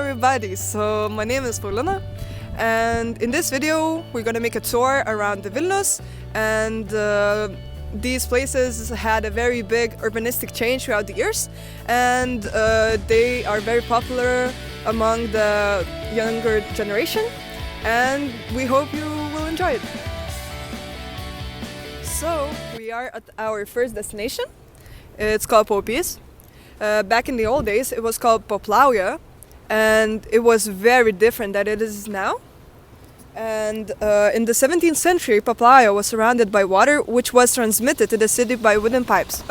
everybody, so my name is Paulina, and in this video we're gonna make a tour around the Vilniaus, and these places had a very big urbanistic change throughout the years, and they are very popular among the younger generation, and we hope you will enjoy it. So we are at our first destination. It's called Paupys. Back in the old days it was called Poplauja, and it was very different than it is now. And in the 17th century, Poplauja was surrounded by water, which was transmitted to the city by wooden pipes.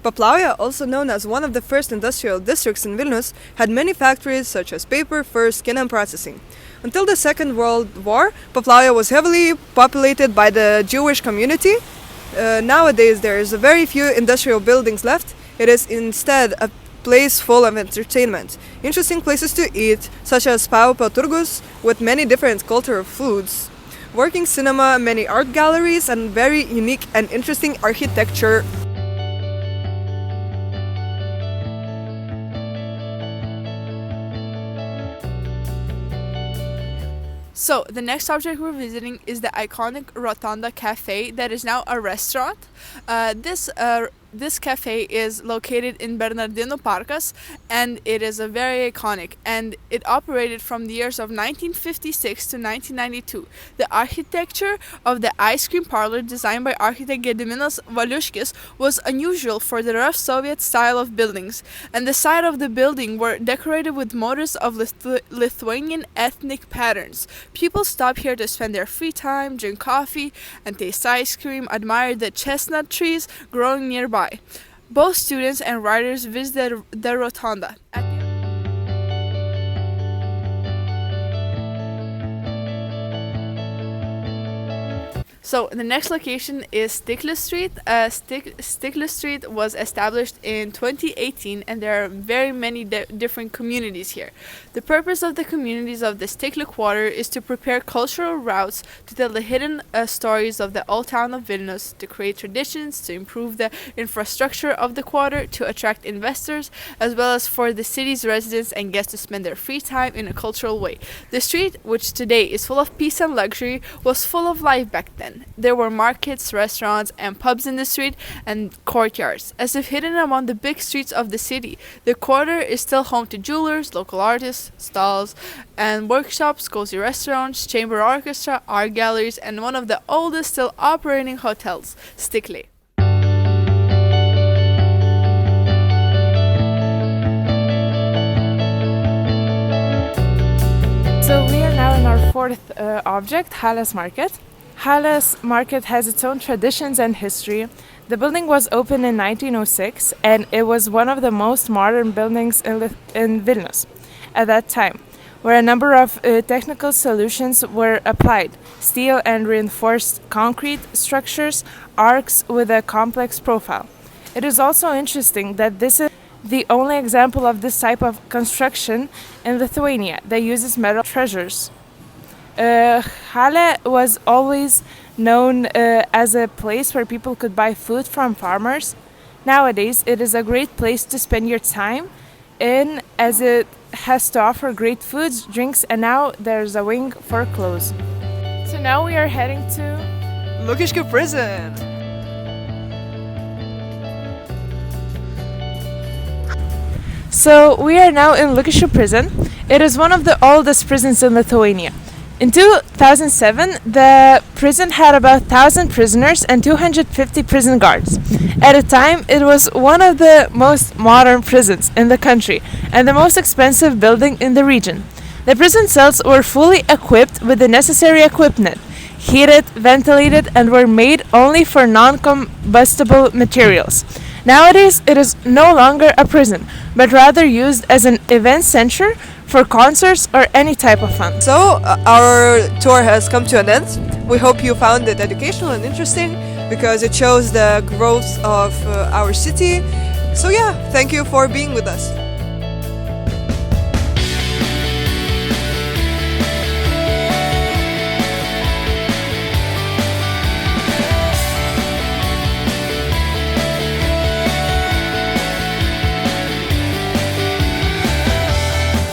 Poplauja, also known as one of the first industrial districts in Vilnius, had many factories such as paper, fur, skin and processing. Until the Second World War, Poplauja was heavily populated by the Jewish community. Nowadays there is very few industrial buildings left. It is instead a place full of entertainment, interesting places to eat, such as Paupio turgus with many different cultural foods, working cinema, many art galleries, and very unique and interesting architecture. So, the next object we're visiting is the iconic Rotunda Cafe that is now a restaurant. This cafe is located in Bernardinų Parkas, and it is a very iconic, and it operated from the years of 1956 to 1992. The architecture of the ice cream parlor, designed by architect Gediminas Valiuškis, was unusual for the rough Soviet style of buildings, and the side of the building were decorated with motifs of Lithuanian ethnic patterns. People stop here to spend their free time, drink coffee, and taste ice cream, admire the chestnut trees growing nearby. Both students and writers visit the rotunda. So the next location is Stiklių Street. Stiklių Street was established in 2018, and there are very many different communities here. The purpose of the communities of the Stiklių Quarter is to prepare cultural routes to tell the hidden stories of the old town of Vilnius, to create traditions, to improve the infrastructure of the quarter, to attract investors, as well as for the city's residents and guests to spend their free time in a cultural way. The street, which today is full of peace and luxury, was full of life back then. There were markets, restaurants, and pubs in the street and courtyards. As if hidden among the big streets of the city, the quarter is still home to jewelers, local artists, stalls, and workshops, cozy restaurants, chamber orchestra, art galleries, and one of the oldest still operating hotels, Stikliai. So we are now in our fourth object, Halės Market. Halės Market has its own traditions and history. The building was opened in 1906, and it was one of the most modern buildings in Vilnius at that time, where a number of technical solutions were applied: steel and reinforced concrete structures, arcs with a complex profile. It is also interesting that this is the only example of this type of construction in Lithuania that uses metal treasures. Halė was always known as a place where people could buy food from farmers. Nowadays, it is a great place to spend your time in, as it has to offer great foods, drinks, and now there's a wing for clothes. So now we are heading to Lukiškių prison. So we are now in Lukiškių prison. It is one of the oldest prisons in Lithuania. In 2007, the prison had about 1,000 prisoners and 250 prison guards. At a time, it was one of the most modern prisons in the country and the most expensive building in the region. The prison cells were fully equipped with the necessary equipment, heated, ventilated, and were made only for non-combustible materials. Nowadays, it is no longer a prison, but rather used as an event center for concerts or any type of fun. So our tour has come to an end. We hope you found it educational and interesting, because it shows the growth of our city. So yeah, thank you for being with us.